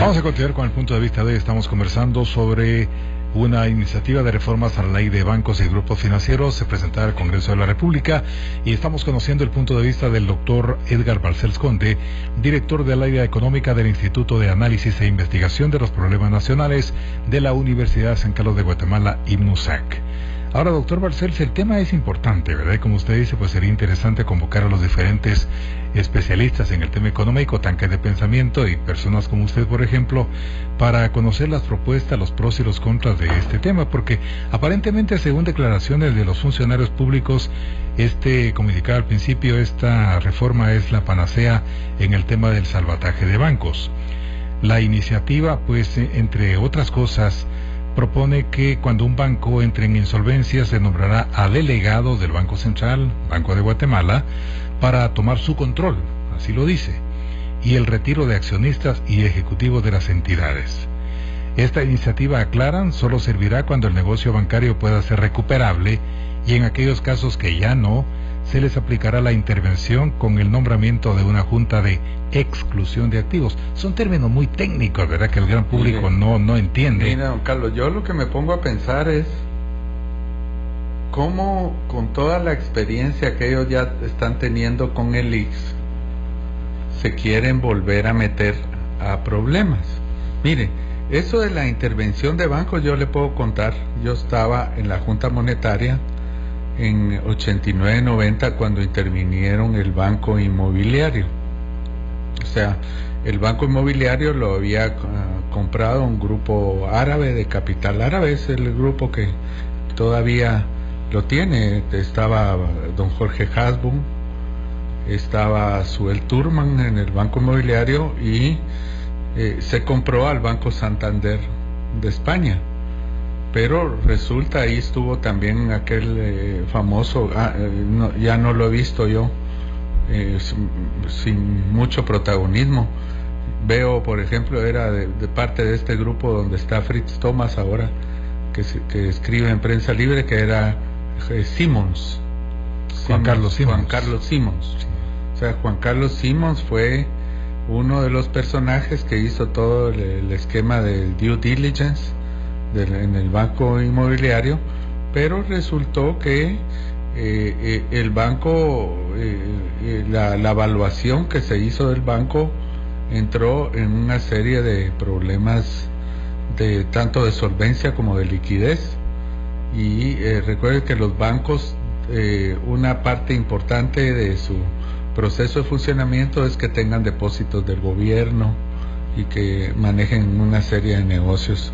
Vamos a continuar con el punto de vista de hoy. Estamos conversando sobre una iniciativa de reformas a la ley de bancos y grupos financieros se presentará al Congreso de la República y estamos conociendo el punto de vista del doctor Edgar Balcells Conde, director del área económica del Instituto de Análisis e Investigación de los Problemas Nacionales de la Universidad San Carlos de Guatemala, IMNUSAC. Ahora, doctor Balcells, el tema es importante, ¿verdad? Y como usted dice, pues sería interesante convocar a los diferentes especialistas en el tema económico, tanques de pensamiento y personas como usted, por ejemplo, para conocer las propuestas, los pros y los contras de este tema, porque aparentemente, según declaraciones de los funcionarios públicos, como indicaba al principio, esta reforma es la panacea en el tema del salvataje de bancos. La iniciativa, pues, entre otras cosas, propone que cuando un banco entre en insolvencia se nombrará a delegados del Banco Central, Banco de Guatemala, para tomar su control, así lo dice, y el retiro de accionistas y ejecutivos de las entidades. Esta iniciativa, aclaran, solo servirá cuando el negocio bancario pueda ser recuperable y en aquellos casos que ya no, se les aplicará la intervención con el nombramiento de una junta de exclusión de activos. Son términos muy técnicos, ¿verdad?, que el gran público no entiende. Mira, don Carlos, yo lo que me pongo a pensar es cómo, con toda la experiencia que ellos ya están teniendo con el IX, se quieren volver a meter a problemas. Mire, eso de la intervención de bancos, yo le puedo contar. Yo estaba en la Junta Monetaria en 89-90 cuando intervinieron el Banco Inmobiliario. O sea, el Banco Inmobiliario lo había comprado un grupo árabe, de capital árabe. Es el grupo que todavía lo tiene. Estaba don Jorge Hasbun, estaba Suel Turman en el Banco Inmobiliario y se compró al Banco Santander de España. Pero resulta, ahí estuvo también aquel famoso, ya no lo he visto yo, sin mucho protagonismo. Veo, por ejemplo, era de parte de este grupo donde está Fritz Thomas ahora, que escribe en Prensa Libre, que era Simons. Juan Carlos Simons. O sea, Juan Carlos Simons fue uno de los personajes que hizo todo el esquema del due diligence en el Banco Inmobiliario, pero resultó que el banco, la evaluación que se hizo del banco entró en una serie de problemas tanto de solvencia como de liquidez. Y recuerden que los bancos, una parte importante de su proceso de funcionamiento es que tengan depósitos del gobierno y que manejen una serie de negocios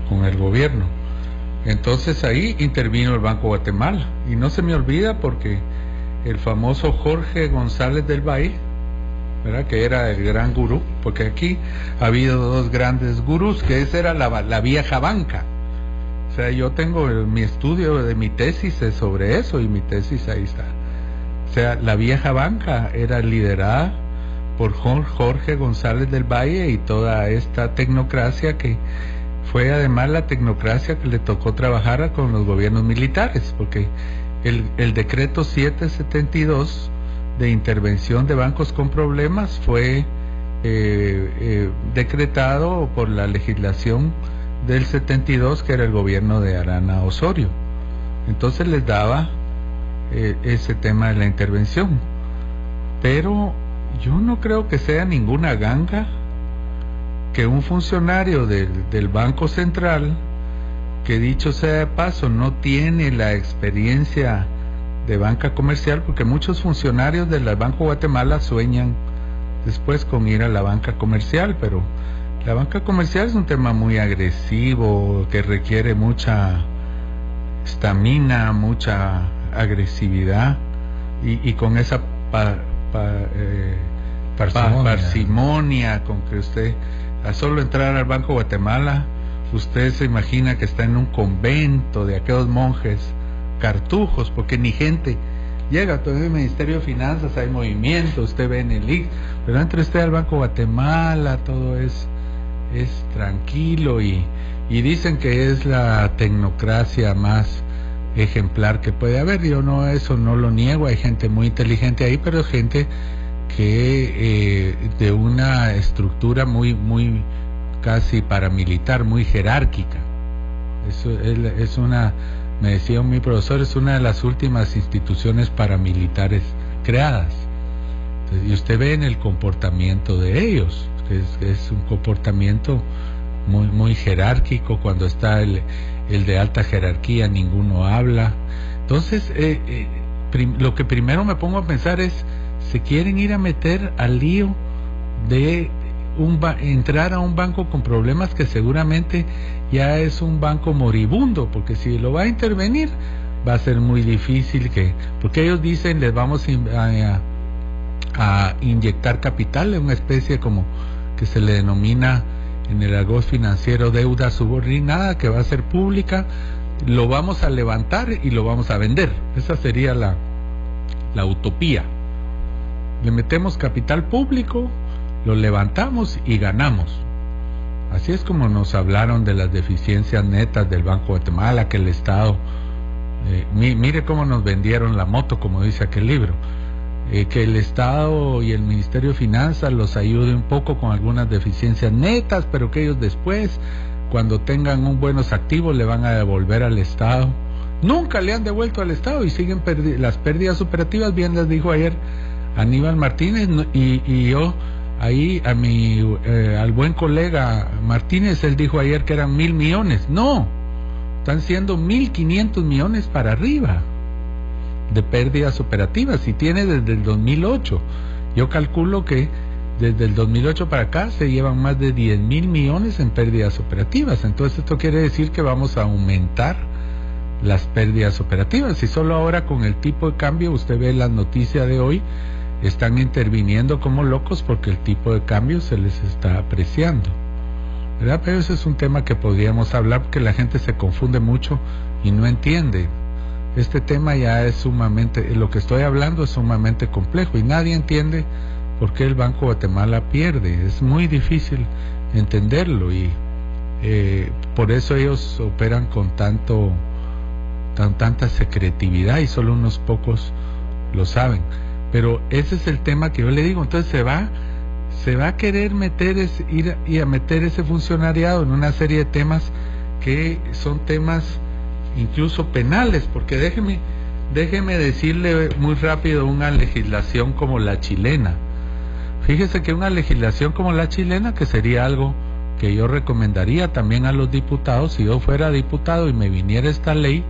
con el gobierno. Entonces ahí intervino el Banco Guatemala, y no se me olvida porque el famoso Jorge González del Valle, ¿verdad?, que era el gran gurú, porque aquí ha habido dos grandes gurús, que esa era la vieja banca. O sea, yo tengo mi estudio de mi tesis sobre eso, y mi tesis ahí está. O sea, la vieja banca era liderada por Jorge González del Valle y toda esta tecnocracia, que fue además la tecnocracia que le tocó trabajar con los gobiernos militares, porque el decreto 772 de intervención de bancos con problemas fue decretado por la legislación del 72, que era el gobierno de Arana Osorio. Entonces les daba ese tema de la intervención. Pero yo no creo que sea ninguna ganga que un funcionario del Banco Central, que dicho sea de paso no tiene la experiencia de banca comercial, porque muchos funcionarios del Banco Guatemala sueñan después con ir a la banca comercial, pero la banca comercial es un tema muy agresivo, que requiere mucha estamina, mucha agresividad, y con esa parsimonia con que usted, a solo entrar al Banco Guatemala, usted se imagina que está en un convento de aquellos monjes cartujos, porque ni gente llega. Todo el Ministerio de Finanzas hay movimiento, usted ve en el IX, pero entre usted al Banco Guatemala todo es tranquilo, y dicen que es la tecnocracia más ejemplar que puede haber. Yo eso no lo niego, hay gente muy inteligente ahí, pero gente que de una estructura muy casi paramilitar, muy jerárquica. Eso es una, me decía mi profesor, es una de las últimas instituciones paramilitares creadas. Entonces, y usted ve en el comportamiento de ellos, que es un comportamiento muy jerárquico. Cuando está el de alta jerarquía, ninguno habla. Entonces, lo que primero me pongo a pensar es, se quieren ir a meter al lío de entrar a un banco con problemas que seguramente ya es un banco moribundo, porque si lo va a intervenir va a ser muy difícil porque ellos dicen les vamos a inyectar capital, en una especie como que se le denomina en el argot financiero deuda subordinada, que va a ser pública, lo vamos a levantar y lo vamos a vender. Esa sería la utopía. Le metemos capital público, lo levantamos y ganamos. Así es como nos hablaron de las deficiencias netas del Banco de Guatemala, que el Estado, mire cómo nos vendieron la moto, como dice aquel libro, que el Estado y el Ministerio de Finanzas los ayude un poco con algunas deficiencias netas, pero que ellos después, cuando tengan un buenos activos, le van a devolver al Estado. Nunca le han devuelto al Estado y siguen las pérdidas operativas. Bien les dijo ayer Aníbal Martínez, y yo ahí al buen colega Martínez, él dijo ayer que eran 1,000 millones. No, están siendo 1,500 millones para arriba de pérdidas operativas, y tiene desde el 2008. Yo calculo que desde el 2008 para acá se llevan más de 10,000 millones en pérdidas operativas. Entonces esto quiere decir que vamos a aumentar las pérdidas operativas, y solo ahora con el tipo de cambio, usted ve las noticias de hoy, están interviniendo como locos porque el tipo de cambio se les está apreciando, ¿verdad? Pero ese es un tema que podríamos hablar, porque la gente se confunde mucho y no entiende. Este tema ya es sumamente, lo que estoy hablando es sumamente complejo, y nadie entiende por qué el Banco de Guatemala pierde. Es muy difícil entenderlo, y por eso ellos operan con tanta secretividad, y solo unos pocos lo saben. Pero ese es el tema que yo le digo. Entonces se va a querer ir a meter ese funcionariado en una serie de temas que son temas incluso penales, porque déjeme decirle muy rápido, una legislación como la chilena. Fíjese que una legislación como la chilena, que sería algo que yo recomendaría también a los diputados, si yo fuera diputado y me viniera esta ley,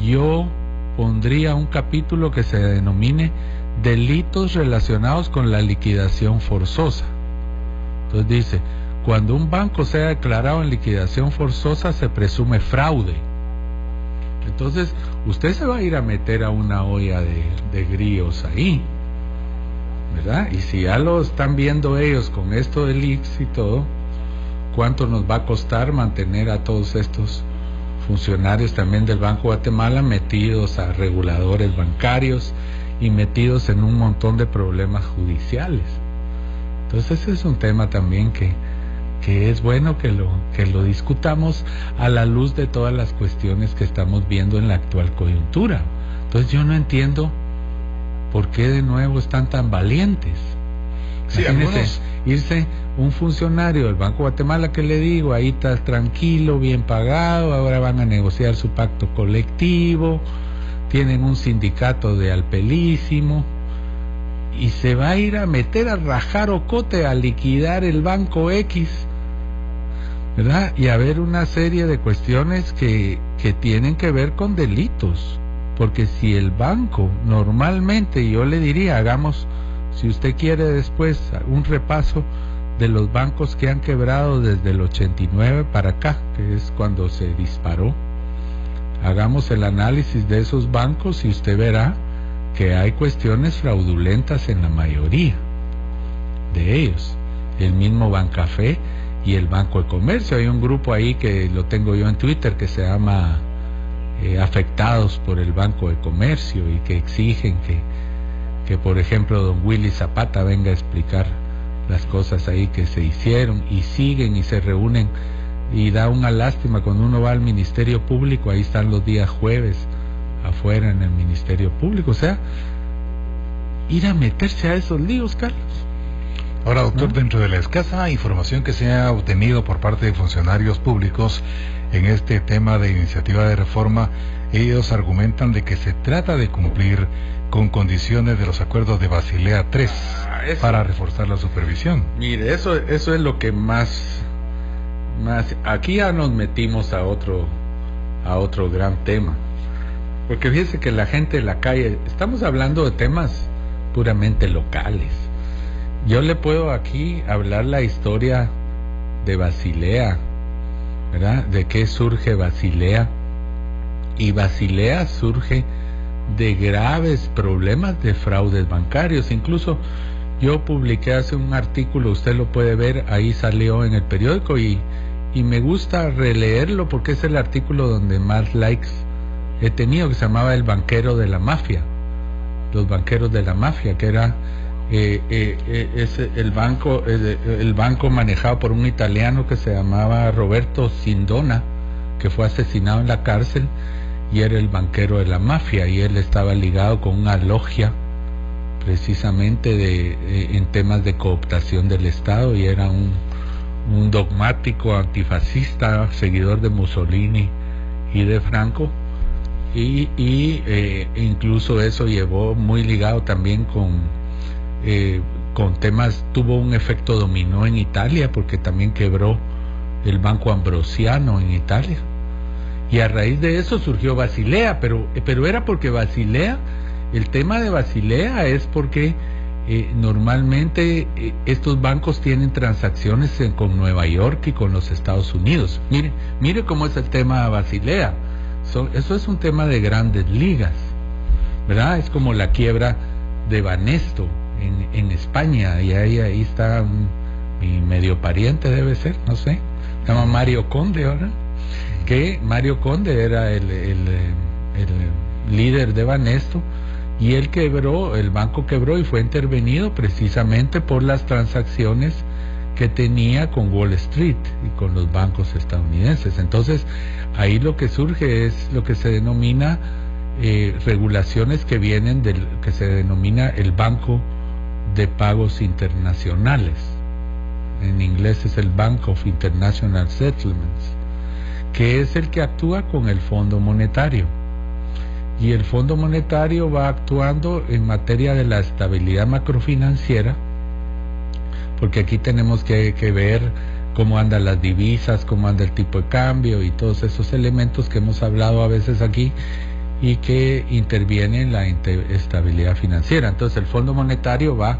yo pondría un capítulo que se denomine delitos relacionados con la liquidación forzosa. Entonces dice, cuando un banco sea declarado en liquidación forzosa, se presume fraude. Entonces usted se va a ir a meter a una olla de grillos ahí, ¿verdad? Y si ya lo están viendo ellos con esto del IX y todo, ¿cuánto nos va a costar mantener a todos estos funcionarios también del Banco de Guatemala metidos a reguladores bancarios y metidos en un montón de problemas judiciales? Entonces ese es un tema también que es bueno que lo discutamos a la luz de todas las cuestiones que estamos viendo en la actual coyuntura. Entonces yo no entiendo por qué de nuevo están tan valientes. Sí, algunos... irse un funcionario del Banco de Guatemala, que le digo, ahí está tranquilo, bien pagado, ahora van a negociar su pacto colectivo, tienen un sindicato de alpelísimo, y se va a ir a meter a rajar ocote, a liquidar el Banco X, ¿verdad? Y a ver una serie de cuestiones que tienen que ver con delitos, porque si el banco normalmente, yo le diría, hagamos, si usted quiere después, un repaso de los bancos que han quebrado desde el 89 para acá, que es cuando se disparó. Hagamos el análisis de esos bancos y usted verá que hay cuestiones fraudulentas en la mayoría de ellos. El mismo Bancafé y el Banco de Comercio. Hay un grupo ahí que lo tengo yo en Twitter que se llama Afectados por el Banco de Comercio, y que exigen que por ejemplo don Willy Zapata venga a explicar las cosas ahí que se hicieron, y siguen y se reúnen, y da una lástima cuando uno va al Ministerio Público, ahí están los días jueves afuera en el Ministerio Público. O sea, ir a meterse a esos líos, Carlos. Ahora, doctor, dentro de la escasa información que se ha obtenido por parte de funcionarios públicos en este tema de iniciativa de reforma, ellos argumentan de que se trata de cumplir con condiciones de los acuerdos de Basilea III para reforzar la supervisión. Mire, eso es lo que más aquí ya nos metimos a otro gran tema, porque fíjese que la gente de la calle, estamos hablando de temas puramente locales. Yo le puedo aquí hablar la historia de Basilea, ¿verdad? De qué surge Basilea. Y Basilea surge de graves problemas de fraudes bancarios. Incluso yo publiqué hace un artículo, usted lo puede ver, ahí salió en el periódico y me gusta releerlo porque es el artículo donde más likes he tenido, que se llamaba El banquero de la mafia. Los banqueros de la mafia, que era es el banco manejado por un italiano que se llamaba Roberto Sindona, que fue asesinado en la cárcel, y era el banquero de la mafia, y él estaba ligado con una logia precisamente en temas de cooptación del Estado, y era un dogmático antifascista, seguidor de Mussolini y de Franco, y incluso eso llevó muy ligado también con temas, tuvo un efecto dominó en Italia, porque también quebró el Banco Ambrosiano en Italia, y a raíz de eso surgió Basilea, pero era porque Basilea, el tema de Basilea es porque normalmente estos bancos tienen transacciones con Nueva York y con los Estados Unidos. Mire cómo es el tema de Basilea. Eso es un tema de grandes ligas, ¿verdad? Es como la quiebra de Banesto en España, y ahí está mi medio pariente, debe ser, no sé, se llama Mario Conde ahora, que Mario Conde era el líder de Banesto, y él quebró, el banco quebró y fue intervenido precisamente por las transacciones que tenía con Wall Street y con los bancos estadounidenses. Entonces ahí lo que surge es lo que se denomina regulaciones que vienen del que se denomina el Banco de Pagos Internacionales. En inglés es el Bank of International Settlements, que es el que actúa con el Fondo Monetario. Y el Fondo Monetario va actuando en materia de la estabilidad macrofinanciera, porque aquí tenemos que ver cómo andan las divisas, cómo anda el tipo de cambio y todos esos elementos que hemos hablado a veces aquí y que intervienen en la estabilidad financiera. Entonces el Fondo Monetario va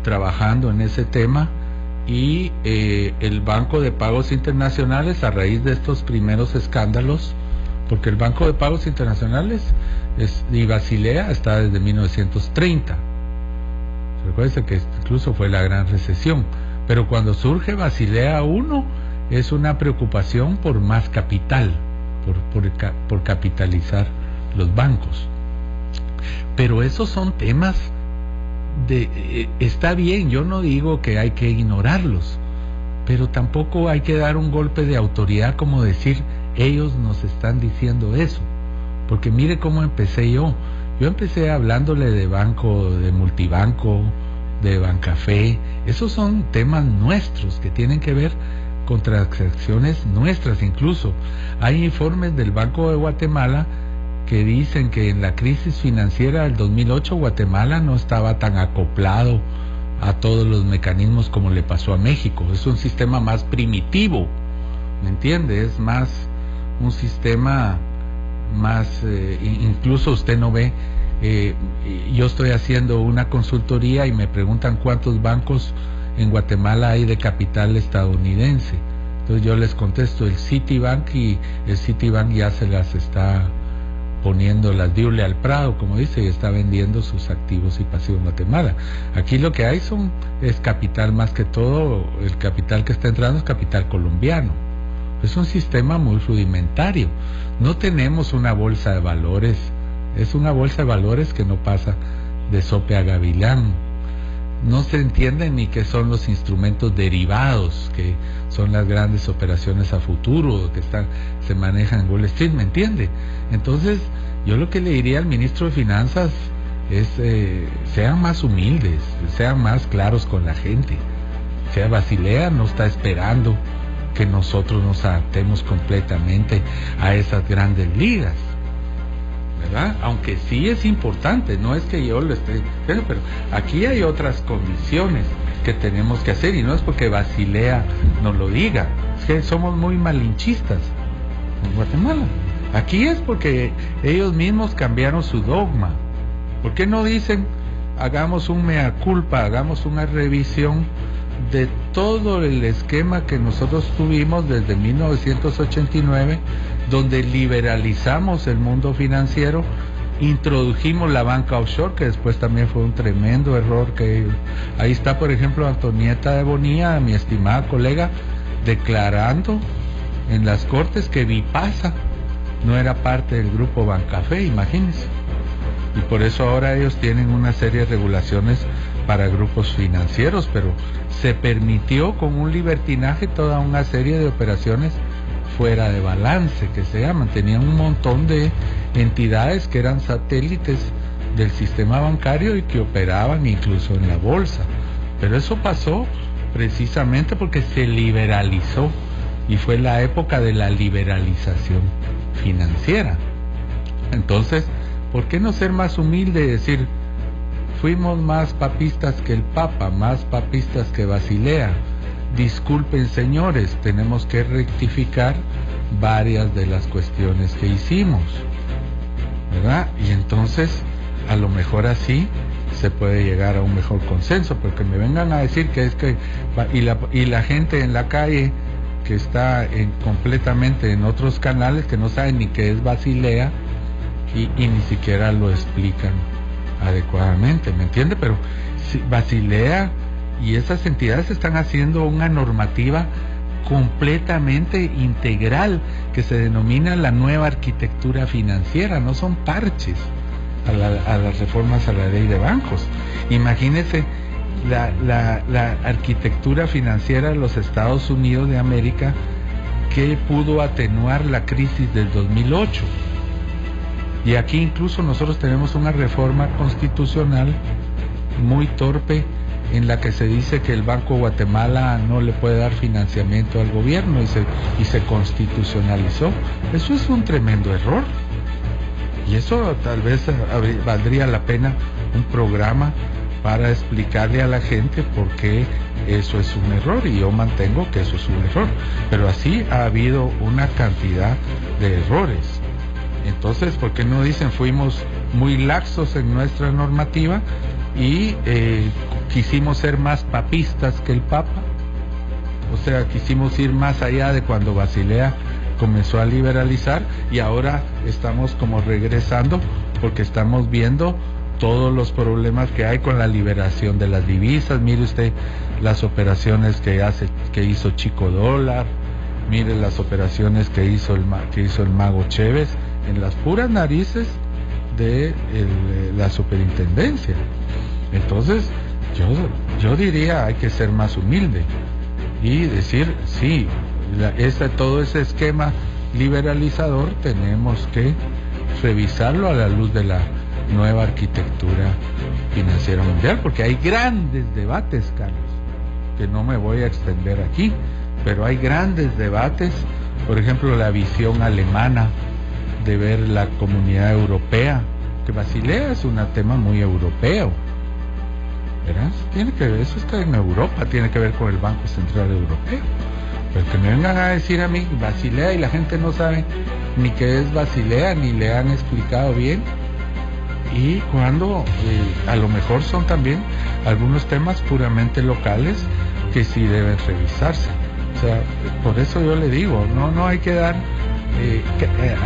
trabajando en ese tema, y el Banco de Pagos Internacionales, a raíz de estos primeros escándalos, porque el Banco de Pagos Internacionales y Basilea está desde 1930. Recuerden que incluso fue la gran recesión, pero cuando surge Basilea I es una preocupación por más capital, por capitalizar los bancos. Pero esos son temas está bien, yo no digo que hay que ignorarlos, pero tampoco hay que dar un golpe de autoridad como decir ellos nos están diciendo eso, porque mire cómo empecé yo empecé hablándole de banco, de multibanco, de Bancafé. Esos son temas nuestros que tienen que ver con transacciones nuestras. Incluso hay informes del Banco de Guatemala que dicen que en la crisis financiera del 2008 Guatemala no estaba tan acoplado a todos los mecanismos como le pasó a México. Es un sistema más primitivo, ¿me entiende? Es más un sistema más, incluso usted no ve, yo estoy haciendo una consultoría y me preguntan cuántos bancos en Guatemala hay de capital estadounidense. Entonces yo les contesto el Citibank, y el Citibank ya se las está poniendo las diule al prado, como dice, y está vendiendo sus activos y pasivos en Guatemala. Aquí lo que hay es capital, más que todo el capital que está entrando es capital colombiano. Es un sistema muy rudimentario. No tenemos una bolsa de valores, es una bolsa de valores que no pasa de sope a gavilán. No se entiende ni qué son los instrumentos derivados, que son las grandes operaciones a futuro que se manejan en Wall Street, ¿me entiende? Entonces yo lo que le diría al ministro de Finanzas es sean más humildes, sean más claros con la gente, decía, Basilea no está esperando que nosotros nos adaptemos completamente a esas grandes ligas, ¿verdad? Aunque sí es importante, no es que yo lo esté, pero aquí hay otras condiciones que tenemos que hacer, y no es porque Basilea nos lo diga, es que somos muy malinchistas en Guatemala. Aquí es porque ellos mismos cambiaron su dogma. ¿Por qué no dicen, hagamos un mea culpa, hagamos una revisión de todo el esquema que nosotros tuvimos desde 1989, donde liberalizamos el mundo financiero, introdujimos la banca offshore, que después también fue un tremendo error, que ahí está, por ejemplo, Antonieta de Bonilla, mi estimada colega, declarando en las cortes que Vipasa no era parte del grupo Bancafé, imagínense. Y por eso ahora ellos tienen una serie de regulaciones para grupos financieros, pero se permitió con un libertinaje toda una serie de operaciones fuera de balance, que se llaman. Tenían un montón de entidades que eran satélites del sistema bancario y que operaban incluso en la bolsa. Pero eso pasó precisamente porque se liberalizó, y fue la época de la liberalización financiera. Entonces, ¿por qué no ser más humilde y decir, fuimos más papistas que el Papa, más papistas que Basilea? Disculpen, señores, tenemos que rectificar varias de las cuestiones que hicimos, ¿verdad? Y entonces, a lo mejor así se puede llegar a un mejor consenso, porque me vengan a decir que es que y la gente en la calle que está completamente en otros canales, que no saben ni qué es Basilea y ni siquiera lo explican adecuadamente, ¿me entiende? Pero si Basilea y esas entidades están haciendo una normativa completamente integral que se denomina la nueva arquitectura financiera, no son parches a las reformas a la ley de bancos. Imagínense la arquitectura financiera de los Estados Unidos de América, que pudo atenuar la crisis del 2008. Y aquí incluso nosotros tenemos una reforma constitucional muy torpe, en la que se dice que el Banco Guatemala no le puede dar financiamiento al gobierno, y se constitucionalizó. Eso es un tremendo error, y eso tal vez valdría la pena un programa para explicarle a la gente por qué eso es un error, y yo mantengo que eso es un error, pero así ha habido una cantidad de errores. Entonces, ¿por qué no dicen fuimos muy laxos en nuestra normativa y quisimos ser más papistas que el Papa? O sea, quisimos ir más allá de cuando Basilea comenzó a liberalizar, y ahora estamos como regresando porque estamos viendo todos los problemas que hay con la liberación de las divisas. Mire usted las operaciones que hizo Chico Dólar, mire las operaciones que hizo el Mago Chévez en las puras narices de la superintendencia. Entonces yo diría, hay que ser más humilde y decir, sí, todo ese esquema liberalizador tenemos que revisarlo a la luz de la nueva arquitectura financiera mundial, porque hay grandes debates, Carlos, que no me voy a extender aquí, pero hay grandes debates. Por ejemplo, la visión alemana de ver la comunidad europea, que Basilea es un tema muy europeo, ¿verdad? Tiene que ver, eso está en Europa, tiene que ver con el Banco Central Europeo. Pero que me vengan a decir a mí Basilea, y la gente no sabe ni qué es Basilea, ni le han explicado bien, y cuando a lo mejor son también algunos temas puramente locales que sí deben revisarse. O sea, por eso yo le digo, no hay que dar,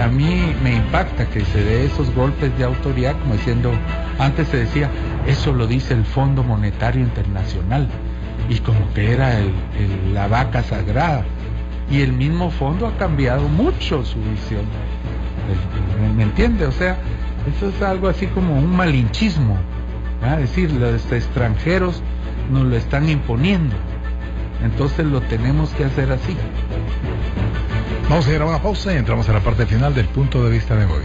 a mí me impacta que se dé esos golpes de autoridad, como diciendo, antes se decía, eso lo dice el Fondo Monetario Internacional, y como que era la vaca sagrada, y el mismo fondo ha cambiado mucho su visión, ¿me entiende? O sea, eso es algo así como un malinchismo, ¿verdad? Es decir, los extranjeros nos lo están imponiendo, entonces lo tenemos que hacer así. Vamos a ir a una pausa y entramos a la parte final del punto de vista de hoy.